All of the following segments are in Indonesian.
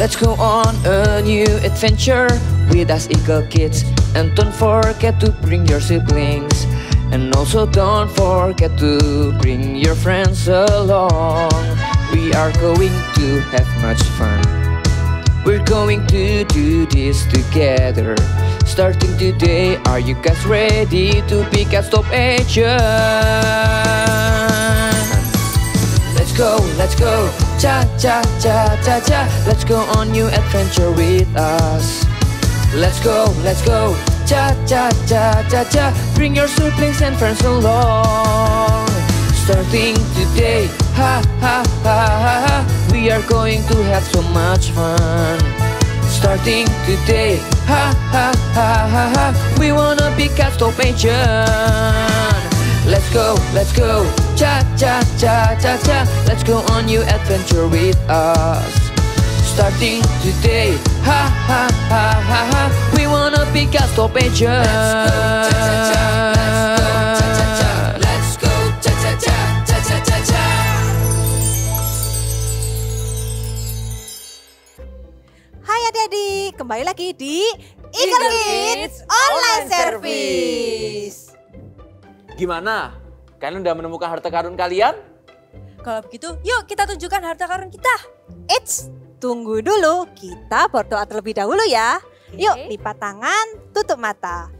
Let's go on a new adventure with us Eagle Kids. And don't forget to bring your siblings. And also don't forget to bring your friends along. We are going to have much fun. We're going to do this together. Starting today, are you guys ready to be Cat Stop Agent? Let's go, cha cha cha cha cha. Let's go on new adventure with us. Let's go, cha cha cha cha cha. Bring your siblings and friends along. Starting today, ha ha ha ha ha. We are going to have so much fun. Starting today, ha ha ha ha ha. We wanna be Cat Stop Agent. Let's go, cha cha cha cha cha. Let's go on new adventure with us. Starting today, ha ha ha ha ha. We wanna be Cat Stop Agent. Let's go, cha cha cha cha cha cha cha. Hai adik-adik, kembali lagi di Eagle Kids Online Service. Gimana? Kalian udah menemukan harta karun kalian? Kalau begitu, yuk kita tunjukkan harta karun kita. Eits, tunggu dulu, kita berdoa terlebih dahulu ya. Yuk, lipat tangan, tutup mata.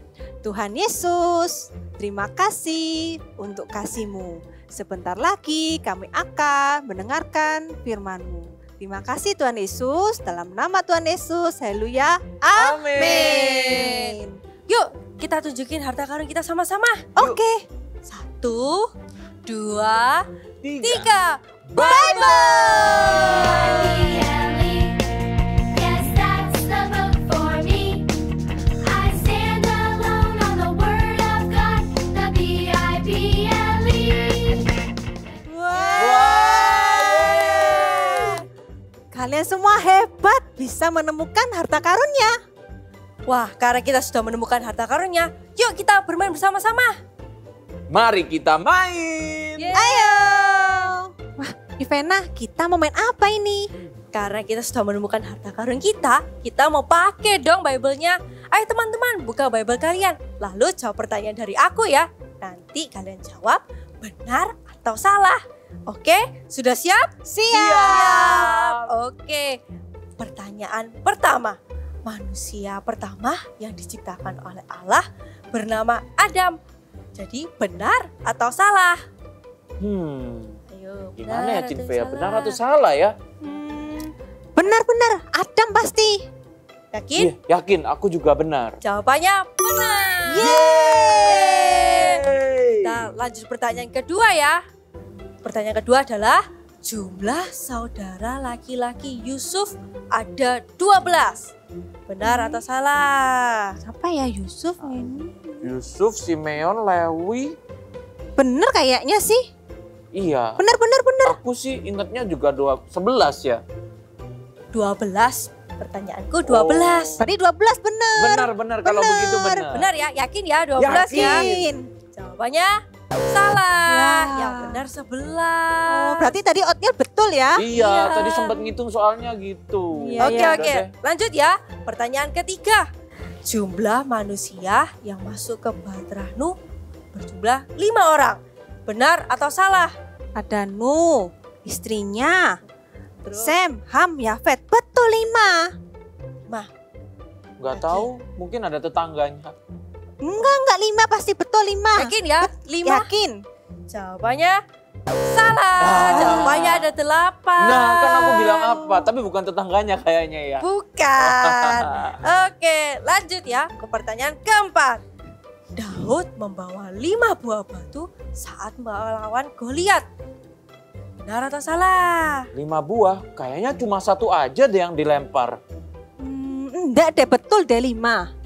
Tuhan Yesus, terima kasih untuk kasih-Mu. Sebentar lagi kami akan mendengarkan firman-Mu. Terima kasih Tuhan Yesus, dalam nama Tuhan Yesus, haleluya, amin. Yuk kita tunjukin harta karun kita sama-sama. Oke. 1, 2, 3. Bye-bye. Yes, that's the book for me. I stand alone on the word of God, the Bible. Kalian semua hebat, bisa menemukan harta karunnya. Wah, karena kita sudah menemukan harta karunnya, yuk kita bermain bersama-sama. Mari kita main. Ayo. Wah, Ivena, kita mau main apa ini? Karena kita sudah menemukan harta karun kita mau pakai dong Bible-nya. Ayo teman-teman, buka Bible kalian. Lalu jawab pertanyaan dari aku ya. Nanti kalian jawab benar atau salah. Oke, sudah siap? Siap. Oke, pertanyaan pertama. Manusia pertama yang diciptakan oleh Allah bernama Adam. Jadi benar atau salah? Ayo, Gimana ya atau Cinvea? salah? Benar atau salah ya? Benar-benar, Adam pasti. Yakin? Iya, yakin, aku juga benar. Jawabannya benar. Yeay. Kita lanjut pertanyaan kedua ya. Pertanyaan kedua adalah jumlah saudara laki-laki Yusuf ada 12. Benar atau salah? Siapa ya Yusuf ini? Yusuf, Simeon, Lewi. Bener kayaknya sih. Iya. Bener. Aku sih ingatnya juga 11 ya. 12. Pertanyaanku 12. Berarti 12 bener. Benar kalau begitu benar. Benar ya? Yakin ya 12 ya? Yakin. Jawabannya salah. Ya. Yang benar 11. Oh, berarti tadi oatmeal betul ya? Iya, tadi sempat ngitung soalnya gitu. Iya, Oke, iya. oke. Lanjut ya. Pertanyaan ketiga. Jumlah manusia yang masuk ke Bahtera Nuh berjumlah 5 orang. Benar atau salah? Ada Nuh, istrinya, Terus? Sem, Ham, Yafet. Betul 5. Nggak tahu, mungkin ada tetangganya. Enggak 5 pasti betul 5. Yakin ya? 5? Yakin. Jawabannya salah. Jawabannya ada 8. Nah, kan aku bilang apa? Tapi bukan tetangganya kayaknya ya. Bukan. Oke, lanjut ya ke pertanyaan keempat. Daud membawa 5 buah batu saat melawan Goliat. Benar atau salah? 5 buah, kayaknya cuma 1 aja deh yang dilempar. Enggak deh, betul deh 5.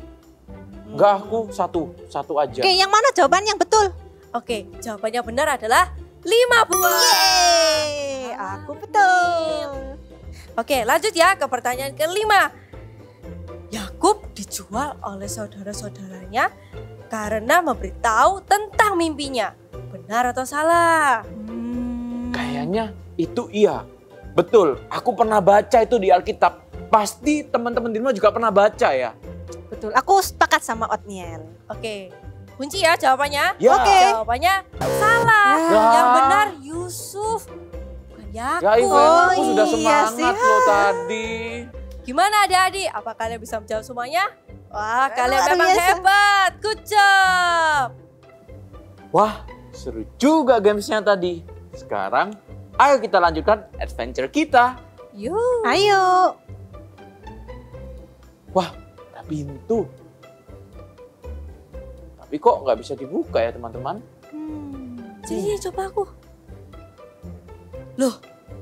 Enggak, aku satu aja. Oke, yang mana jawaban yang betul? Oke, jawabannya benar adalah 5 buah. Yeay, aku betul. Oke, lanjut ya ke pertanyaan kelima. Yakub dijual oleh saudara-saudaranya karena memberitahu tentang mimpinya. Benar atau salah? Kayaknya itu iya. Betul, aku pernah baca itu di Alkitab. pasti teman-teman di rumah juga pernah baca ya. Betul, aku sepakat sama Otniel. Oke, kunci ya jawabannya. Ya. Oke. Jawabannya salah. Ya. Yang benar Yusuf. Bukan Ya Yakub. Ivana, aku sudah iya semangat sih. loh tadi. Gimana adik-adik? Apa kalian bisa menjawab semuanya? Wah, kalian Luar memang biasa. hebat. Good job. Wah, seru juga gamesnya tadi. Sekarang, ayo kita lanjutkan adventure kita. Yuk. Ayo. Wah, ada pintu. Tapi kok nggak bisa dibuka ya teman-teman? Sini, coba aku. Loh,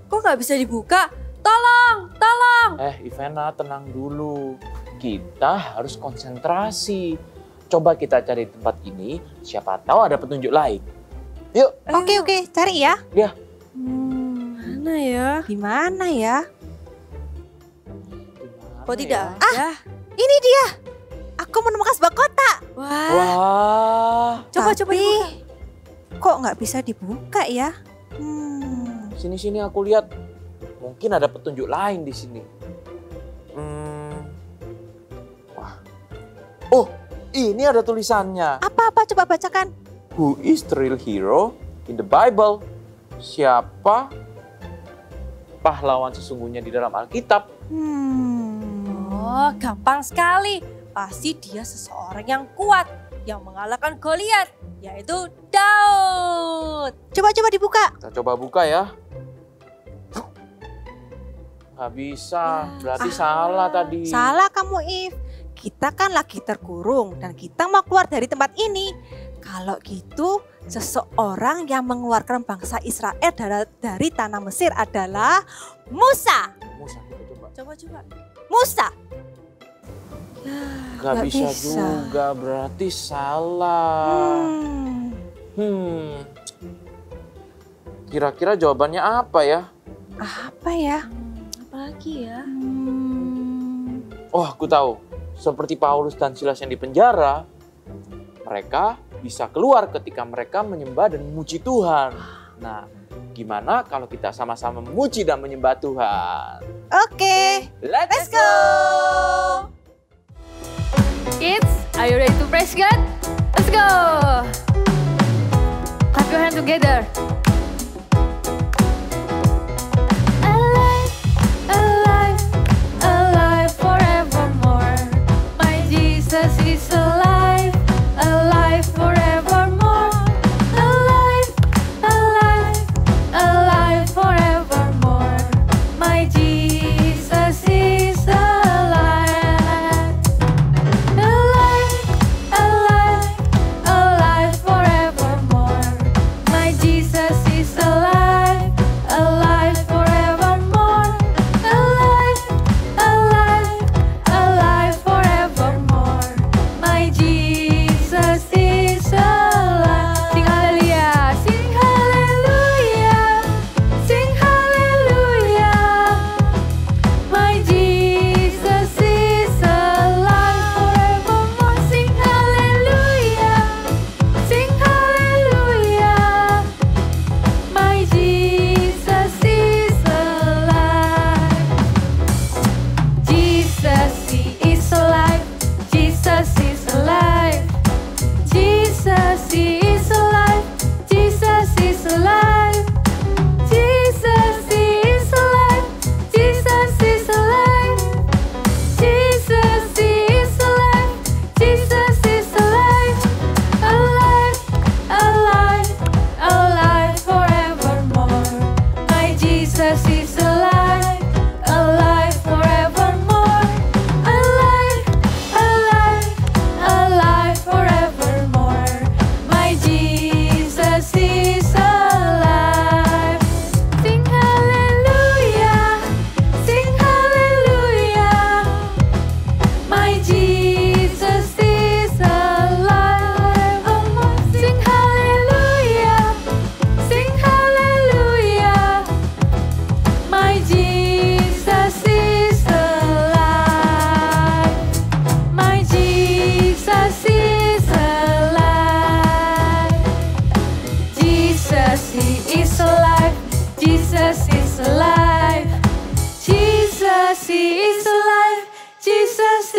kok nggak bisa dibuka? Tolong, tolong. Ivana tenang dulu. Kita harus konsentrasi. Coba kita cari tempat ini, siapa tahu ada petunjuk lain. Yuk. Oke, cari ya. Ya. Mana ya? Di mana ya? Gimana Kok tidak ya? ada? Ini dia. Aku menemukan sebuah kotak. Wah, Wah, coba Tapi, dibuka. kok nggak bisa dibuka ya? sini-sini aku lihat. Mungkin ada petunjuk lain di sini. Wah. Oh, ini ada tulisannya. Apa-apa coba bacakan. Who is the real hero in the Bible? Siapa pahlawan sesungguhnya di dalam Alkitab? Oh, gampang sekali. Pasti dia seseorang yang kuat, yang mengalahkan Goliat, yaitu Daud. Coba dibuka. Kita coba buka ya. Nggak bisa, berarti salah tadi. Salah kamu, If. Kita kan lagi terkurung dan kita mau keluar dari tempat ini. Kalau gitu, seseorang yang mengeluarkan bangsa Israel dari tanah Mesir adalah Musa. Musa, kita coba. Coba. Musa. Nggak bisa juga, berarti salah. Kira-kira jawabannya apa ya? Apa ya? Apalagi ya? Oh, aku tahu. Seperti Paulus dan Silas yang di penjara, mereka bisa keluar ketika mereka menyembah dan memuji Tuhan. Nah, gimana kalau kita sama-sama memuji dan menyembah Tuhan? Oke. Let's go! Kids, are you ready to praise God? Let's go! Clap your hands together. Alive, alive, alive forevermore. My Jesus is alive, alive forevermore. Alive, alive, alive forevermore. My Jesus is alive. Alive, alive, alive forevermore. My Jesus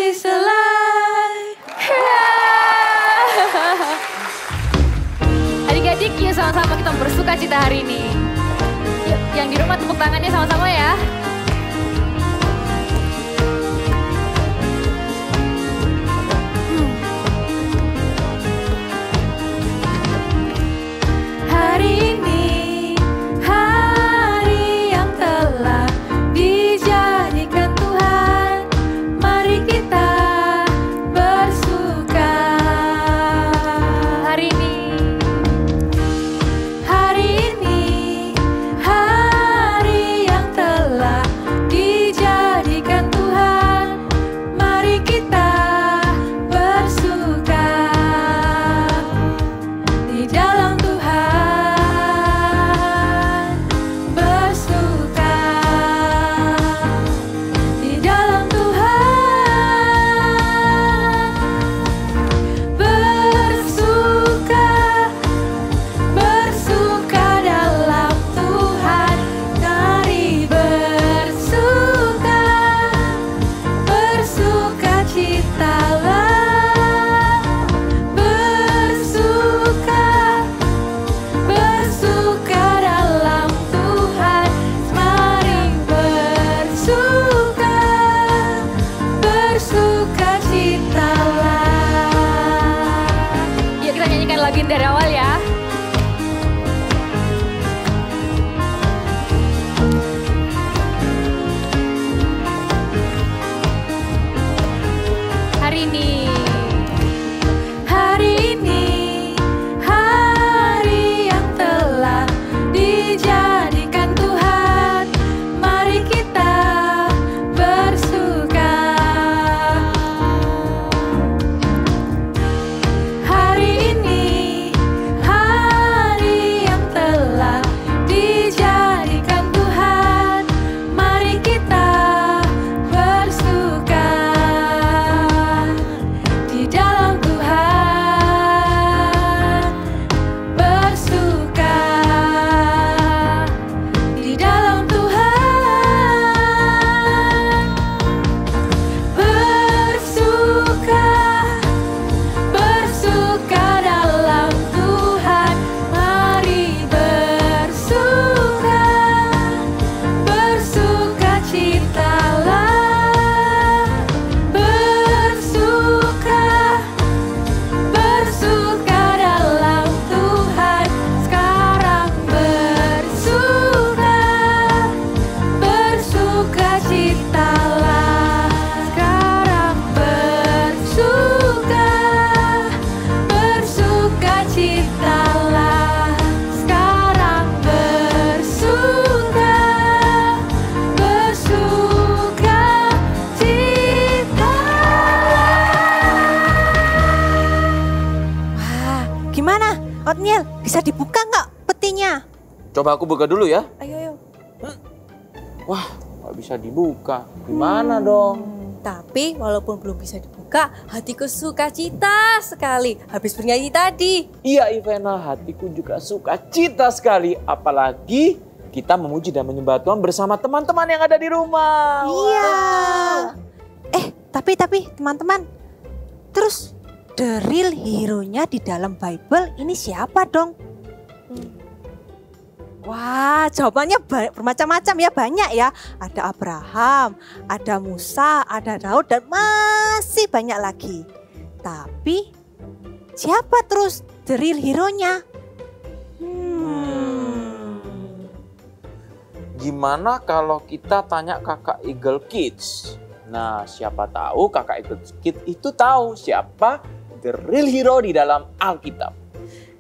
is alive. Adik-adik, yuk sama-sama kita bersuka cita hari ini. Yuk, yang di rumah tepuk tangannya sama-sama ya. Hari ini, hari yang telah dijadikan Tuhan, mari kita bersuka. Hari ini, Hari ini, hari yang telah dijadikan Tuhan, mari kita bersuka di dalam Tuhan, bersuka di dalam Tuhan, bersuka. Bersuka dalam Tuhan, mari bersuka, bersuka citalah, bersuka, bersuka dalam Tuhan, mari bersuka, bersuka citalah. yuk kita nyanyikan lagu ini dari awal ya. Hari ini, Hari ini, hari yang telah dijadikan Tuhan, mari kita bersuka. Hari ini, hari yang telah dijadikan Tuhan, mari kita bersuka di dalam Tuhan, bersuka di dalam Tuhan, bersuka, bersuka dalam Tuhan, mari bersuka, bersuka citalah, bersuka, bersuka dalam Tuhan, sekarang bersuka, bersuka citalah, sekarang bersuka, bersuka citalah, sekarang bersuka, bersuka citalah. Wah, gimana? Otniel, bisa dibuka nggak petinya? Coba aku buka dulu ya. Ayo. Wah, nggak bisa dibuka. Gimana dong? Tapi walaupun belum bisa dibuka, hatiku sukacita sekali habis bernyanyi tadi. Iya Ivana, hatiku juga suka cita sekali. Apalagi kita memuji dan menyembah Tuhan bersama teman-teman yang ada di rumah. Iya. Tapi teman-teman, terus the real hero-nya di dalam Bible ini siapa dong? Wah, jawabannya bermacam-macam ya, banyak ya. Ada Abraham, ada Musa, ada Daud, dan masih banyak lagi. Tapi siapa terus the real hero-nya? Gimana kalau kita tanya kakak Eagle Kids? Nah, siapa tahu kakak Eagle Kids itu tahu siapa the real hero di dalam Alkitab.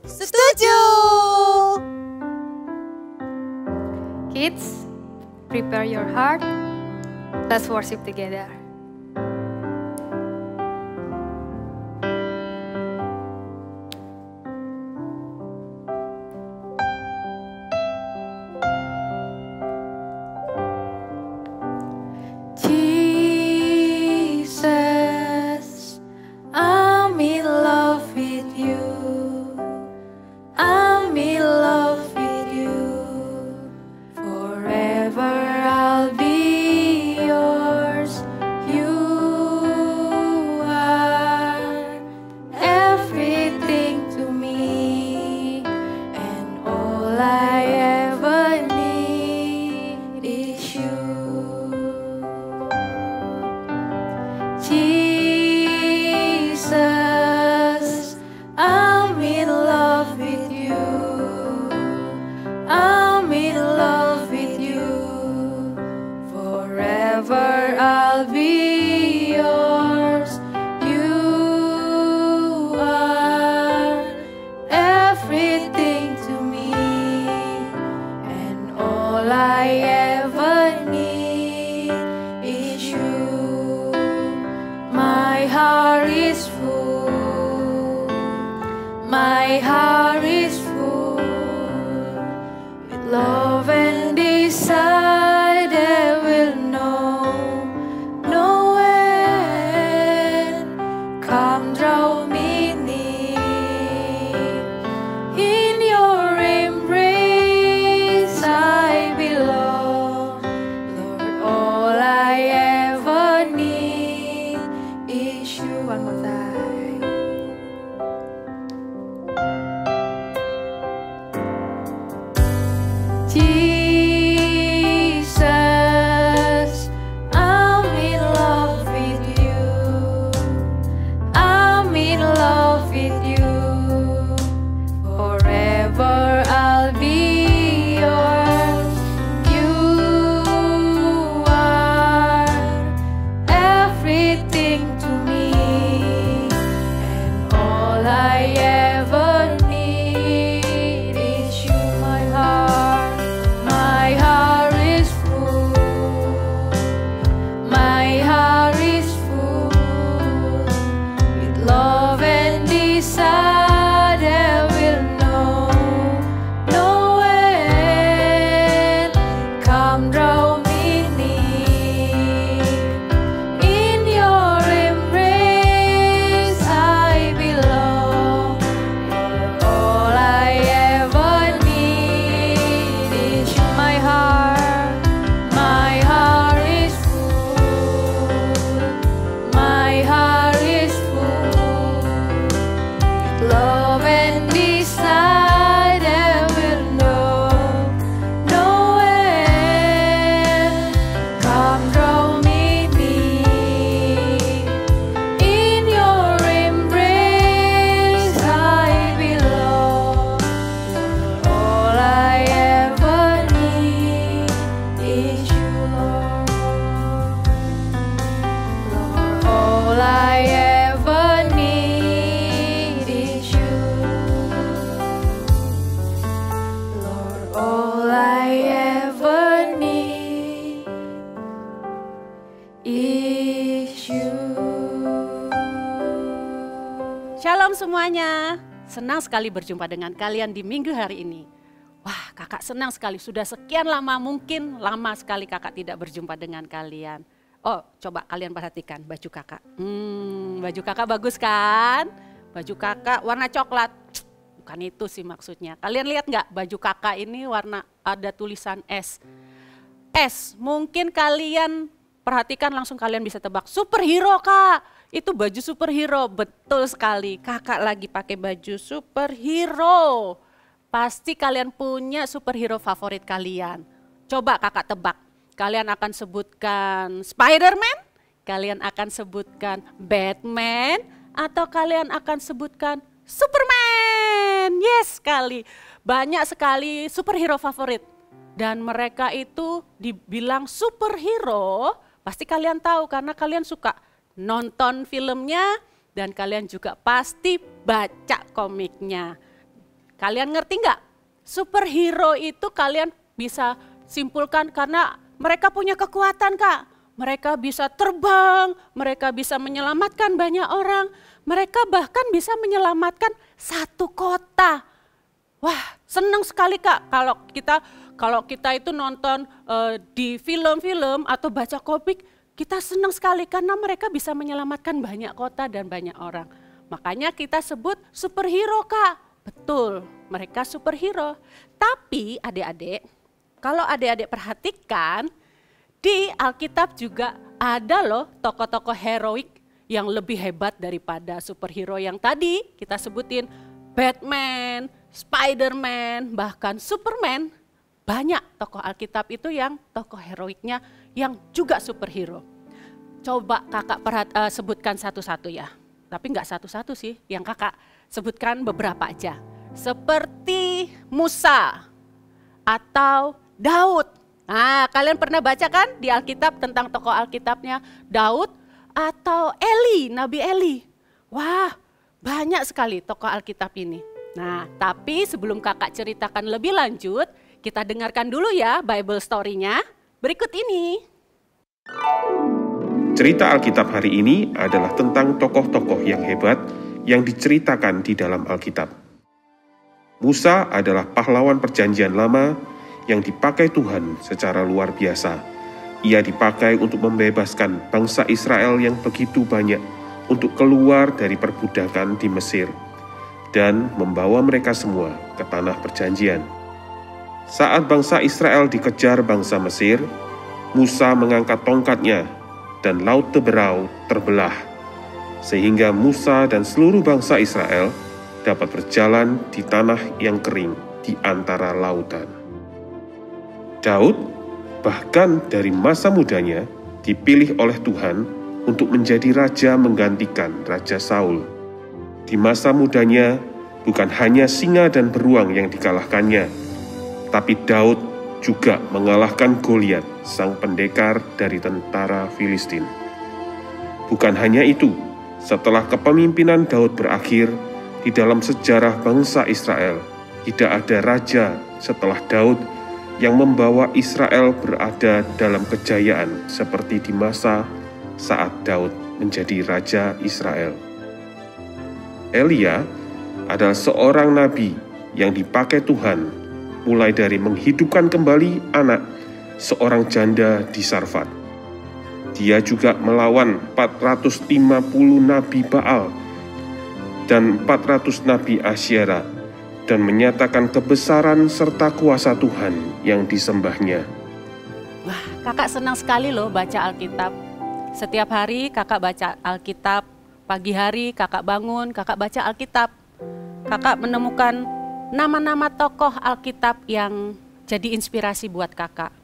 Setuju! kids, prepare your heart. Let's worship together. Jesus, I'm in love with you. I'm in love with you. Forever I'll be yours. heart is full. My heart is full with love and desire that will know no end. Come draw me near. In your embrace I belong. Lord, all I ever need is you. One more time. Jesus, I'm in love with you. I'm in love with you. Forever I'll be yours. You are everything to me, and all I ever need is you. My heart is full. My heart is full with love and desire that will know no end. Come draw me near. In your embrace I belong. All I ever need is you. My heart is full. My heart is full with love and desire that will know no end. Come draw me near. In your embrace I belong. All I ever need is you, Lord. Lord, all I ever need is you. Lord, all I ever need is you. Shalom semuanya, senang sekali berjumpa dengan kalian di minggu hari ini. Wah, kakak senang sekali, sudah sekian lama, mungkin lama sekali kakak tidak berjumpa dengan kalian. Oh, coba kalian perhatikan baju kakak. Baju kakak bagus kan? Baju kakak warna coklat. Bukan itu sih maksudnya. Kalian lihat nggak baju kakak ini warna ada tulisan S. S, mungkin kalian perhatikan langsung kalian bisa tebak. Superhero kak, itu baju superhero. Betul sekali, kakak lagi pakai baju superhero. Pasti kalian punya superhero favorit kalian. Coba kakak tebak. Kalian akan sebutkan Spider-Man, kalian akan sebutkan Batman, atau kalian akan sebutkan Superman. Yes sekali, banyak sekali superhero favorit. Dan mereka itu dibilang superhero, pasti kalian tahu karena kalian suka nonton filmnya dan kalian juga pasti baca komiknya. Kalian ngerti nggak? Superhero itu kalian bisa simpulkan karena mereka punya kekuatan kak. Mereka bisa terbang, mereka bisa menyelamatkan banyak orang. Mereka bahkan bisa menyelamatkan satu kota. Wah, senang sekali kak kalau kita itu nonton di film-film atau baca komik, kita senang sekali karena mereka bisa menyelamatkan banyak kota dan banyak orang. Makanya kita sebut superhero kak. Betul, mereka superhero. Tapi adik-adik, kalau adik-adik perhatikan, di Alkitab juga ada loh tokoh-tokoh heroik yang lebih hebat daripada superhero yang tadi kita sebutin. Batman, Spider-Man, bahkan Superman. Banyak tokoh Alkitab itu yang tokoh heroiknya yang juga superhero. Coba kakak sebutkan satu-satu ya. Tapi enggak satu-satu sih, yang kakak sebutkan beberapa aja. Seperti Musa atau Daud. Nah, kalian pernah baca kan di Alkitab tentang tokoh Alkitabnya Daud atau Eli, Nabi Eli. Wah, banyak sekali tokoh Alkitab ini. Nah, tapi sebelum kakak ceritakan lebih lanjut, kita dengarkan dulu ya Bible story-nya. Berikut ini. Cerita Alkitab hari ini adalah tentang tokoh-tokoh yang hebat yang diceritakan di dalam Alkitab. Musa adalah pahlawan perjanjian lama yang dipakai Tuhan secara luar biasa. Ia dipakai untuk membebaskan bangsa Israel yang begitu banyak untuk keluar dari perbudakan di Mesir dan membawa mereka semua ke tanah perjanjian. Saat bangsa Israel dikejar bangsa Mesir, Musa mengangkat tongkatnya dan laut Teberau terbelah, sehingga Musa dan seluruh bangsa Israel dapat berjalan di tanah yang kering di antara lautan. Daud, bahkan dari masa mudanya, dipilih oleh Tuhan untuk menjadi raja menggantikan Raja Saul. Di masa mudanya, bukan hanya singa dan beruang yang dikalahkannya, tapi Daud juga mengalahkan Goliat, sang pendekar dari tentara Filistin. Bukan hanya itu, setelah kepemimpinan Daud berakhir, di dalam sejarah bangsa Israel, tidak ada raja setelah Daud yang membawa Israel berada dalam kejayaan seperti di masa saat Daud menjadi raja Israel. Elia adalah seorang nabi yang dipakai Tuhan mulai dari menghidupkan kembali anak seorang janda di Sarfat. Dia juga melawan 450 nabi Baal dan 400 nabi Asyera dan menyatakan kebesaran serta kuasa Tuhan yang disembahnya. Wah, kakak senang sekali loh baca Alkitab. Setiap hari kakak baca Alkitab, pagi hari kakak bangun, kakak baca Alkitab. Kakak menemukan nama-nama tokoh Alkitab yang jadi inspirasi buat kakak.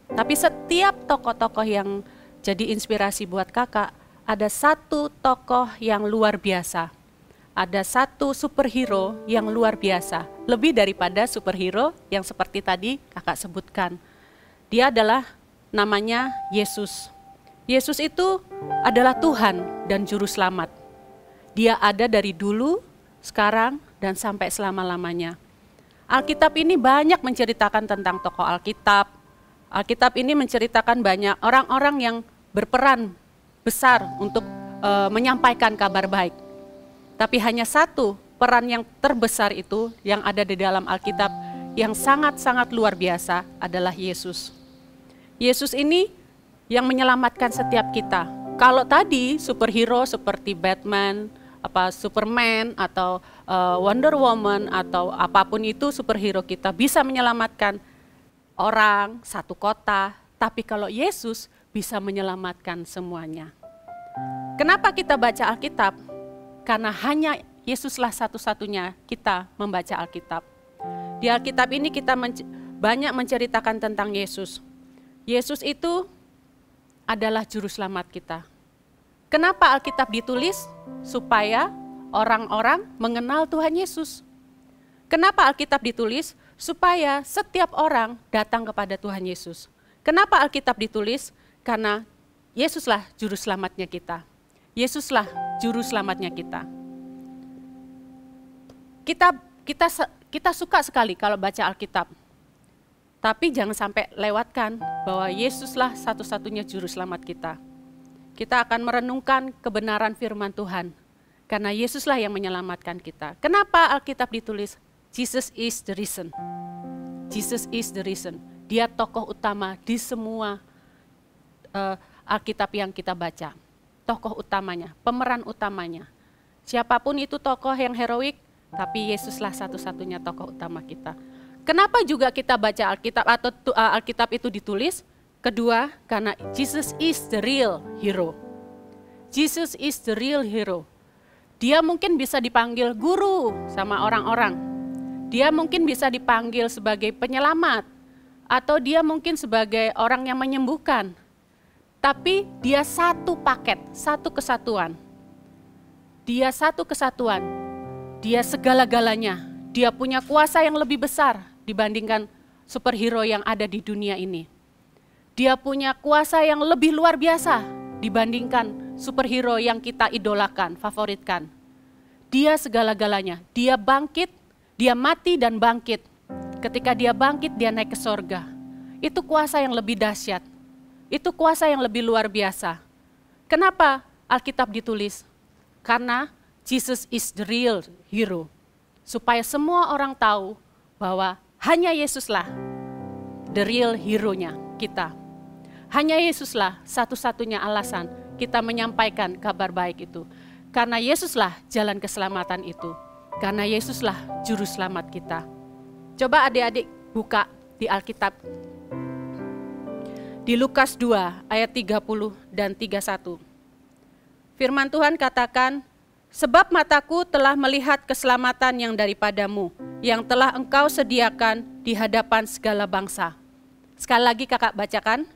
Tapi setiap tokoh-tokoh yang jadi inspirasi buat kakak, ada satu tokoh yang luar biasa. Ada satu superhero yang luar biasa, lebih daripada superhero yang seperti tadi kakak sebutkan. Dia adalah namanya Yesus. Yesus itu adalah Tuhan dan Juru Selamat. Dia ada dari dulu, sekarang, dan sampai selama-lamanya. Alkitab ini banyak menceritakan tentang tokoh Alkitab. Alkitab ini menceritakan banyak orang-orang yang berperan besar untuk menyampaikan kabar baik. Tapi hanya satu peran yang terbesar itu yang ada di dalam Alkitab yang sangat-sangat luar biasa adalah Yesus. Yesus ini yang menyelamatkan setiap kita. Kalau tadi superhero seperti Batman, Superman atau Wonder Woman atau apapun itu superhero kita bisa menyelamatkan orang, satu kota. Tapi kalau Yesus bisa menyelamatkan semuanya. Kenapa kita baca Alkitab? Karena hanya Yesuslah satu-satunya kita membaca Alkitab. Di Alkitab ini kita banyak menceritakan tentang Yesus. Yesus itu adalah Juru Selamat kita. Kenapa Alkitab ditulis? Supaya orang-orang mengenal Tuhan Yesus. Kenapa Alkitab ditulis? Supaya setiap orang datang kepada Tuhan Yesus. Kenapa Alkitab ditulis? Karena Yesuslah Juru Selamatnya kita. Yesuslah Juru Selamatnya kita. Kita suka sekali kalau baca Alkitab. Tapi jangan sampai lewatkan bahwa Yesuslah satu-satunya Juru Selamat kita. Kita akan merenungkan kebenaran firman Tuhan. Karena Yesuslah yang menyelamatkan kita. Kenapa Alkitab ditulis? Jesus is the reason. Jesus is the reason. Dia tokoh utama di semua Alkitab yang kita baca. Tokoh utamanya, pemeran utamanya. Siapapun itu tokoh yang heroik, tapi Yesuslah satu-satunya tokoh utama kita. Kenapa juga kita baca Alkitab atau Alkitab itu ditulis? Kedua, karena Jesus is the real hero. Jesus is the real hero. Dia mungkin bisa dipanggil guru sama orang-orang. Dia mungkin bisa dipanggil sebagai penyelamat. Atau dia mungkin sebagai orang yang menyembuhkan. Tapi dia satu paket, satu kesatuan. Dia satu kesatuan. Dia segala-galanya. Dia punya kuasa yang lebih besar dibandingkan superhero yang ada di dunia ini. Dia punya kuasa yang lebih luar biasa dibandingkan superhero yang kita idolakan, favoritkan. Dia segala-galanya. Dia bangkit, dia mati dan bangkit. Ketika dia bangkit, dia naik ke sorga. Itu kuasa yang lebih dahsyat. Itu kuasa yang lebih luar biasa. Kenapa Alkitab ditulis? Karena Jesus is the real hero. Supaya semua orang tahu bahwa hanya Yesuslah the real hero-nya kita. Hanya Yesuslah satu-satunya alasan kita menyampaikan kabar baik itu. Karena Yesuslah jalan keselamatan itu. Karena Yesuslah juru selamat kita. Coba adik-adik buka di Alkitab. Di Lukas 2 ayat 30 dan 31. Firman Tuhan katakan, sebab mataku telah melihat keselamatan yang daripadamu, yang telah engkau sediakan di hadapan segala bangsa. Sekali lagi kakak bacakan.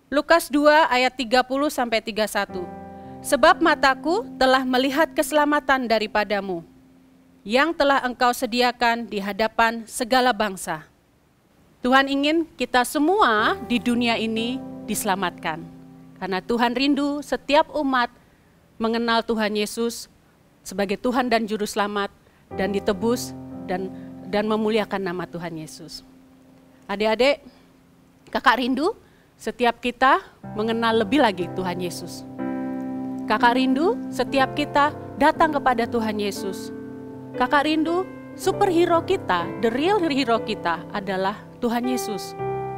Lukas 2 ayat 30 sampai 31. Sebab mataku telah melihat keselamatan daripadamu, yang telah engkau sediakan di hadapan segala bangsa. Tuhan ingin kita semua di dunia ini diselamatkan. Karena Tuhan rindu setiap umat mengenal Tuhan Yesus sebagai Tuhan dan Juru Selamat dan ditebus dan memuliakan nama Tuhan Yesus. Adik-adik, kakak rindu setiap kita mengenal lebih lagi Tuhan Yesus. Kakak rindu setiap kita datang kepada Tuhan Yesus. Kakak rindu superhero kita, the real hero kita adalah Tuhan Yesus.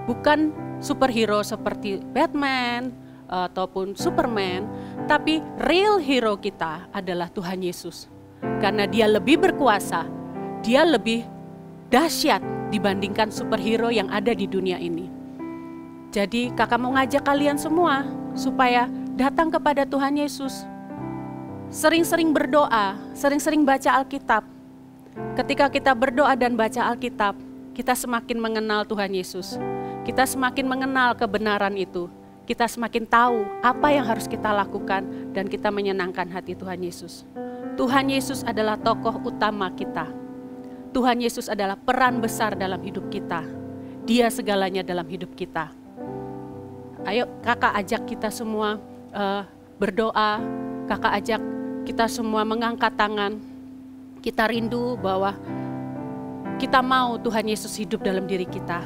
Bukan superhero seperti Batman ataupun Superman, tapi real hero kita adalah Tuhan Yesus. Karena dia lebih berkuasa, dia lebih dahsyat dibandingkan superhero yang ada di dunia ini. Jadi kakak mau ngajak kalian semua supaya datang kepada Tuhan Yesus. Sering-sering berdoa, sering-sering baca Alkitab. Ketika kita berdoa dan baca Alkitab, kita semakin mengenal Tuhan Yesus. Kita semakin mengenal kebenaran itu. Kita semakin tahu apa yang harus kita lakukan dan kita menyenangkan hati Tuhan Yesus. Tuhan Yesus adalah tokoh utama kita. Tuhan Yesus adalah peran besar dalam hidup kita. Dia segalanya dalam hidup kita. Ayo kakak ajak kita semua berdoa. Kakak ajak kita semua mengangkat tangan. Kita rindu bahwa kita mau Tuhan Yesus hidup dalam diri kita.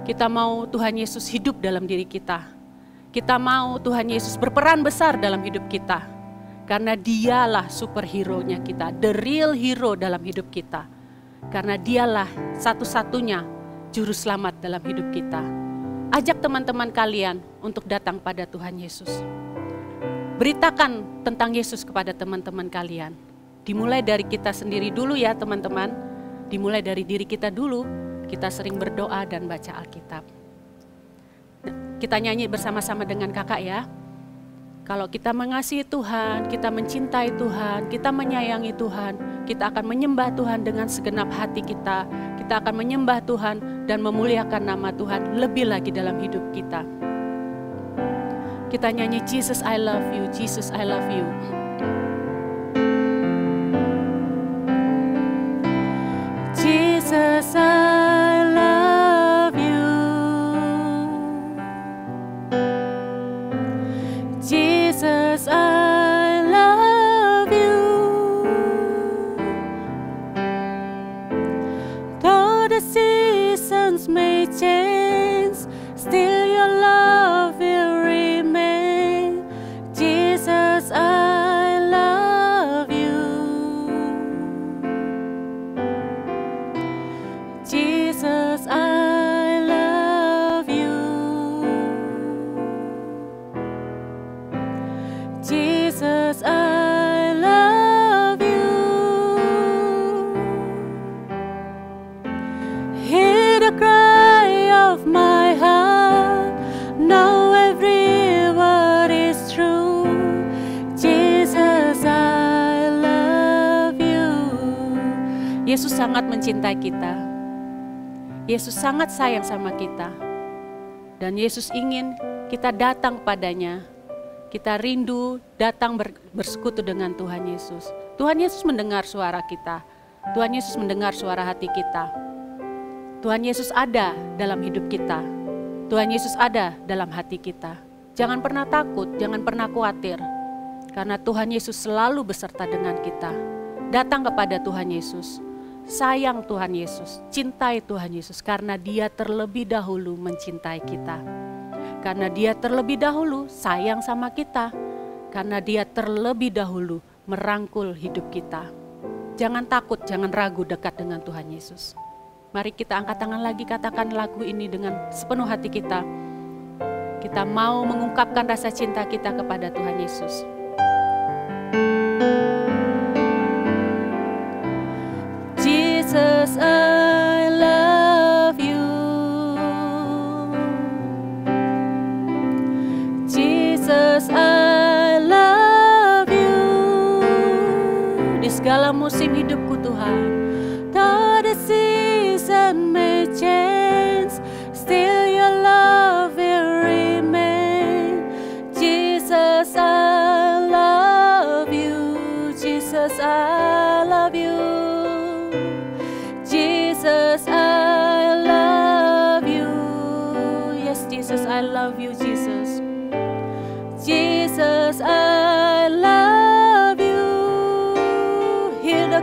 Kita mau Tuhan Yesus hidup dalam diri kita. Kita mau Tuhan Yesus berperan besar dalam hidup kita. Karena dialah superhero-nya kita, the real hero dalam hidup kita. Karena dialah satu-satunya juru selamat dalam hidup kita. Ajak teman-teman kalian untuk datang pada Tuhan Yesus. Beritakan tentang Yesus kepada teman-teman kalian. Dimulai dari kita sendiri dulu ya teman-teman. Dimulai dari diri kita dulu. Kita sering berdoa dan baca Alkitab. Kita nyanyi bersama-sama dengan kakak ya. Kalau kita mengasihi Tuhan, kita mencintai Tuhan, kita menyayangi Tuhan, kita akan menyembah Tuhan dengan segenap hati kita. Kita akan menyembah Tuhan dan memuliakan nama Tuhan lebih lagi dalam hidup kita. Kita nyanyi Jesus I love you, Jesus I love you. Jesus I love you. Jesus I love you. Though the seasons may change, still your love will remain. Jesus I love you. Jesus I love you. Jesus I love you. Hear the cry of my heart. Know every word is true. Jesus I love you. Yesus sangat mencintai kita. Yesus sangat sayang sama kita. Dan Yesus ingin kita datang padanya. Kita rindu datang bersekutu dengan Tuhan Yesus. Tuhan Yesus mendengar suara kita. Tuhan Yesus mendengar suara hati kita. Tuhan Yesus ada dalam hidup kita. Tuhan Yesus ada dalam hati kita. Jangan pernah takut, jangan pernah khawatir. Karena Tuhan Yesus selalu beserta dengan kita. Datang kepada Tuhan Yesus. Sayang Tuhan Yesus, cintai Tuhan Yesus karena Dia terlebih dahulu mencintai kita. Karena Dia terlebih dahulu sayang sama kita. karena Dia terlebih dahulu merangkul hidup kita. Jangan takut, jangan ragu dekat dengan Tuhan Yesus. Mari kita angkat tangan lagi, katakan lagu ini dengan sepenuh hati kita. Kita mau mengungkapkan rasa cinta kita kepada Tuhan Yesus. Jesus, I love you. Jesus, I love you. Di segala musim hidupku Tuhan, though the season may change, still your love will remain. Jesus, I love you. Jesus, I love you. Jesus, I love you. Yes, Jesus, I love you, Jesus. Jesus, I love you. Hear the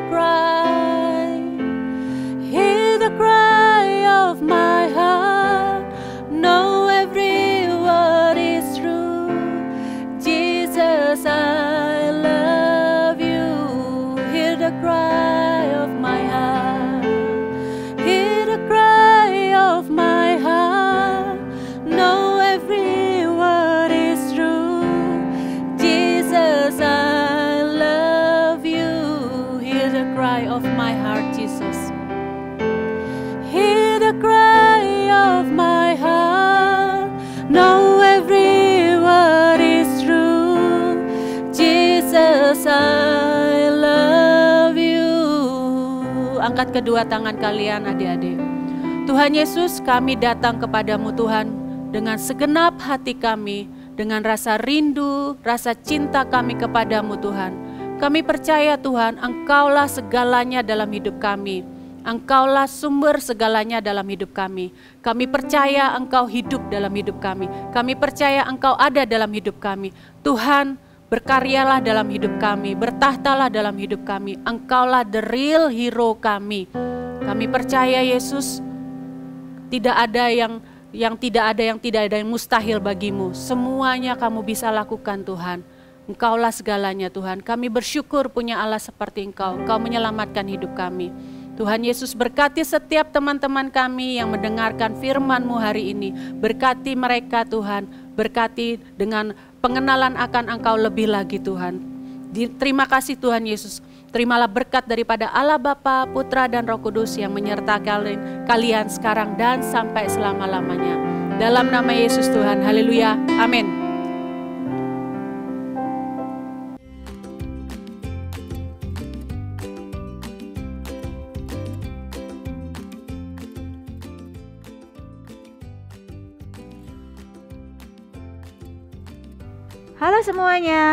cry of my heart. Know every word is true. Jesus, I love you. Hear the cry of my heart. Hear the cry of my heart. Know every word is true. Jesus, I love you. Hear the cry of my heart, Jesus. Hear the cry of my heart. Know every word is true. Jesus, I love you. Angkat kedua tangan kalian adik-adik. Tuhan Yesus, kami datang kepadamu Tuhan dengan segenap hati kami, dengan rasa rindu, rasa cinta kami kepadamu Tuhan. Kami percaya Tuhan, Engkaulah segalanya dalam hidup kami. Engkaulah sumber segalanya dalam hidup kami. Kami percaya Engkau hidup dalam hidup kami. Kami percaya Engkau ada dalam hidup kami. Tuhan, berkaryalah dalam hidup kami, bertahtalah dalam hidup kami. Engkaulah the real hero kami. Kami percaya Yesus, tidak ada yang tidak ada yang mustahil bagimu. Semuanya kamu bisa lakukan Tuhan. Engkaulah segalanya Tuhan. Kami bersyukur punya Allah seperti Engkau. Engkau menyelamatkan hidup kami. Tuhan Yesus, berkati setiap teman-teman kami yang mendengarkan firman-Mu hari ini. Berkati mereka Tuhan, berkati dengan pengenalan akan Engkau lebih lagi Tuhan. Terima kasih Tuhan Yesus. Terimalah berkat daripada Allah Bapa, Putra dan Roh Kudus yang menyertai kalian sekarang dan sampai selama-lamanya. Dalam nama Yesus Tuhan, haleluya, amin. Halo semuanya,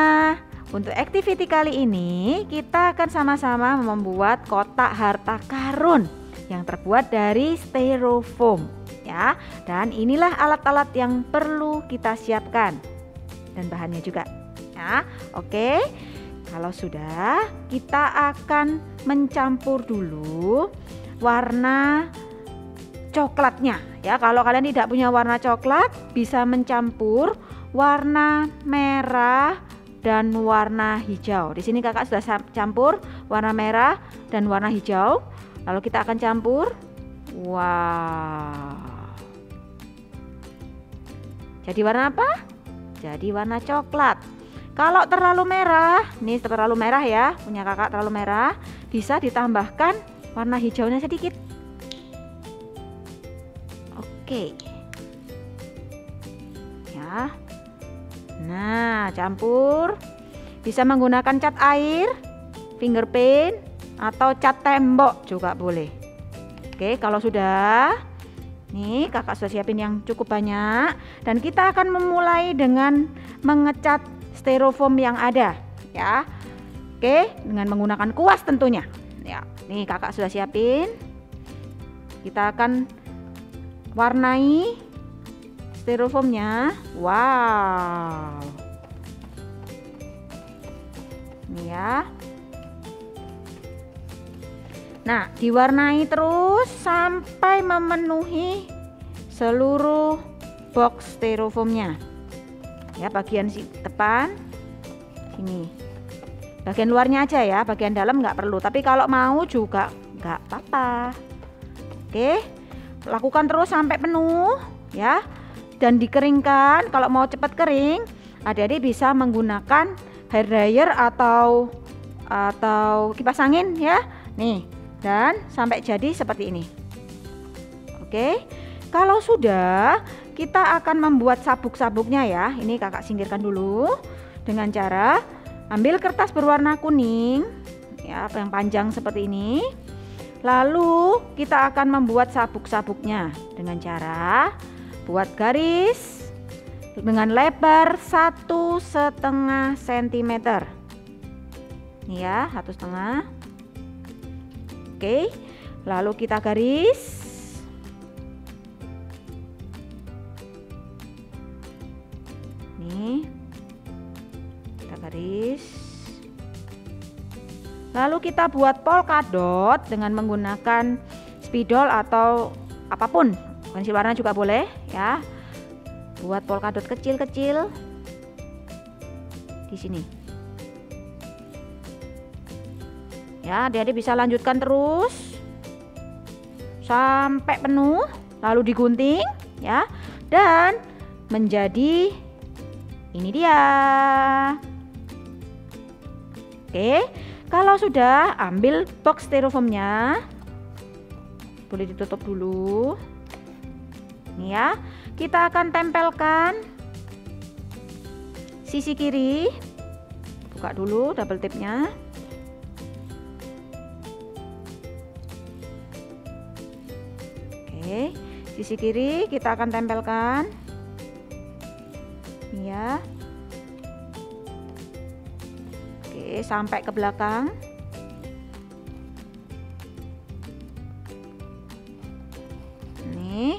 untuk activity kali ini kita akan sama-sama membuat kotak harta karun yang terbuat dari styrofoam ya. Dan inilah alat-alat yang perlu kita siapkan dan bahannya juga ya. Oke, kalau sudah, kita akan mencampur dulu warna coklatnya ya. Kalau kalian tidak punya warna coklat, bisa mencampur warna merah dan warna hijau. Di sini kakak sudah campur warna merah dan warna hijau. Lalu kita akan campur. Wow. Jadi warna apa? Jadi warna coklat. Kalau terlalu merah, ini terlalu merah ya, punya kakak terlalu merah, bisa ditambahkan warna hijaunya sedikit. Oke. Ya. Nah, campur. Bisa menggunakan cat air, finger paint, atau cat tembok juga boleh. Oke, kalau sudah, nih kakak sudah siapin yang cukup banyak. Dan kita akan memulai dengan mengecat styrofoam yang ada ya. Oke, dengan menggunakan kuas tentunya ya. Nih kakak sudah siapin. Kita akan warnai styrofoamnya. Wow. Ini ya. Nah, diwarnai terus sampai memenuhi seluruh box styrofoamnya. Ya, bagian depan Sini. Bagian luarnya aja ya, bagian dalam nggak perlu. Tapi kalau mau juga nggak apa-apa. Oke, lakukan terus sampai penuh ya. Dan dikeringkan. Kalau mau cepat kering, adik-adik bisa menggunakan hair dryer atau kipas angin ya. Nih, dan sampai jadi seperti ini. Oke, kalau sudah, kita akan membuat sabuk-sabuknya ya. Ini kakak singkirkan dulu dengan cara ambil kertas berwarna kuning ya, yang panjang seperti ini. Lalu kita akan membuat sabuk-sabuknya dengan cara buat garis dengan lebar 1,5 cm. Ini ya, 1,5. Oke, lalu kita garis. Nih, kita garis. Lalu kita buat polka dot dengan menggunakan spidol atau apapun, pensil warna juga boleh ya. Buat polka dot kecil-kecil di sini. Ya, adik-adik bisa lanjutkan terus sampai penuh, lalu digunting ya, dan menjadi ini dia. Oke, kalau sudah, ambil box styrofoamnya. Boleh ditutup dulu. Ini ya, kita akan tempelkan sisi kiri. Buka dulu double tipnya. Oke, sisi kiri kita akan tempelkan. Ya, oke, sampai ke belakang. Nih,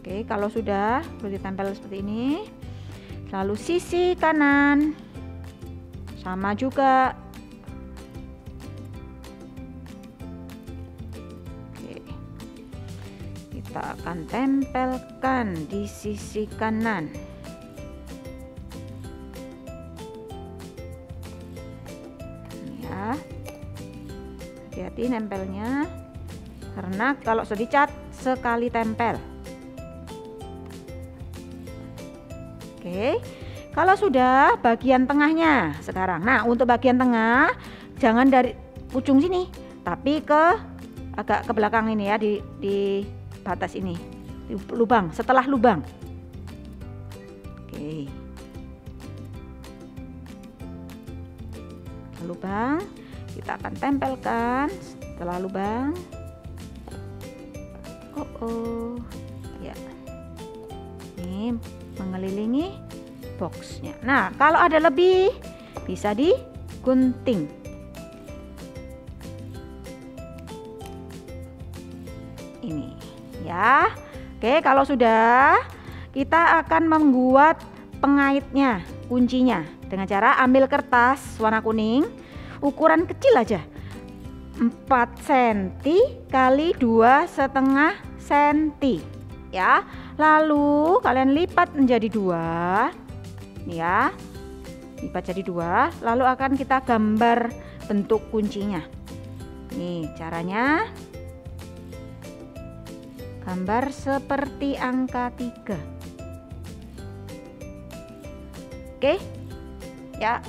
oke, kalau sudah boleh ditempel seperti ini. Lalu sisi kanan sama juga. Oke, kita akan tempelkan di sisi kanan. Hati-hati nempelnya, karena kalau sudah dicat sekali tempel. Oke, kalau sudah bagian tengahnya sekarang. Nah, untuk bagian tengah jangan dari ujung sini, tapi agak ke belakang ini ya, di batas ini, di lubang, setelah lubang. Oke, lubang. Kita akan tempelkan setelah lubang. Ya, ini mengelilingi boxnya. Nah, kalau ada lebih bisa digunting. Ini ya. Oke, kalau sudah, kita akan membuat pengaitnya, kuncinya dengan cara ambil kertas warna kuning. Ukuran kecil aja, 4 cm kali 2,5 cm ya. Lalu kalian lipat menjadi 2 ya, lipat jadi 2. Lalu akan kita gambar bentuk kuncinya. Nih caranya, gambar seperti angka 3. Oke ya.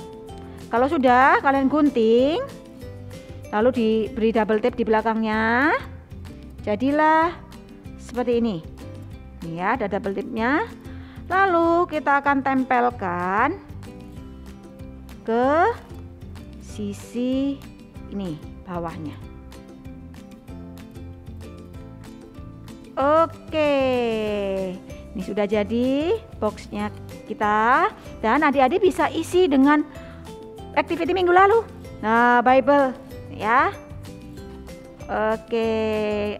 Kalau sudah, kalian gunting, lalu diberi double tape di belakangnya, jadilah seperti ini. Ini ya, ada double tape-nya. Lalu kita akan tempelkan ke sisi ini bawahnya. Oke, ini sudah jadi boxnya kita, dan adik-adik bisa isi dengan activity minggu lalu. Nah, Bible ya. Oke,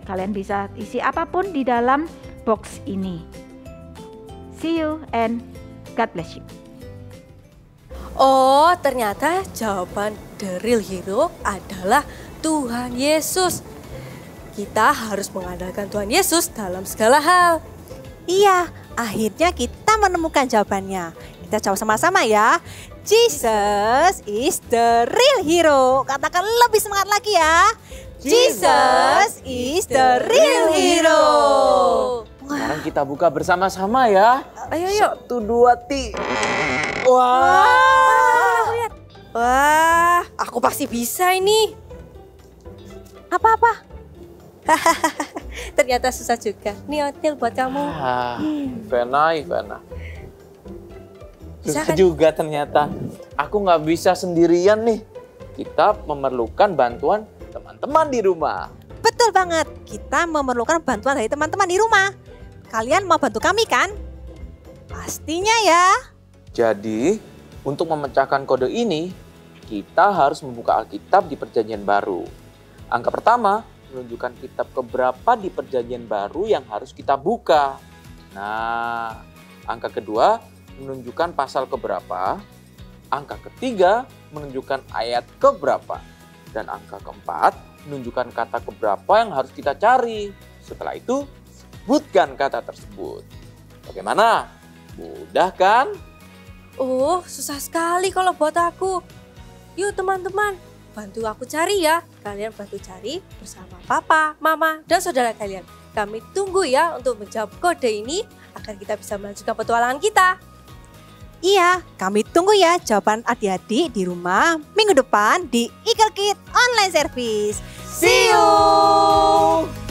kalian bisa isi apapun di dalam box ini. See you and God bless you. Oh, ternyata jawaban the real hero adalah Tuhan Yesus. Kita harus mengandalkan Tuhan Yesus dalam segala hal. Iya, akhirnya kita menemukan jawabannya. Kita jawab sama-sama ya. Jesus is the real hero. Katakan lebih semangat lagi ya. Jesus is the real hero. Sekarang kita buka bersama-sama ya. Ayo yuk. 1, 2, 3. Wah. Lihat. Wah, aku pasti bisa ini. Apa-apa? Ternyata susah juga. Nih oatmeal buat kamu. Ivana. Bisa Susah kan? juga ternyata. Aku nggak bisa sendirian nih. Kita memerlukan bantuan teman-teman di rumah. Betul banget. Kita memerlukan bantuan dari teman-teman di rumah. Kalian mau bantu kami kan? Pastinya ya. Jadi, untuk memecahkan kode ini, kita harus membuka Alkitab di Perjanjian Baru. Angka pertama menunjukkan kitab keberapa di Perjanjian Baru yang harus kita buka. Nah, angka kedua menunjukkan pasal keberapa. Angka ketiga menunjukkan ayat keberapa. Dan angka keempat menunjukkan kata keberapa yang harus kita cari. Setelah itu, sebutkan kata tersebut. Bagaimana? Mudah kan? Oh, susah sekali kalau buat aku. Yuk teman-teman, bantu aku cari ya. Kalian bantu cari bersama papa, mama, dan saudara kalian. Kami tunggu ya untuk menjawab kode ini agar kita bisa melanjutkan petualangan kita. Iya, kami tunggu ya jawaban adik-adik di rumah minggu depan di Eagle Kid Online Service. See you!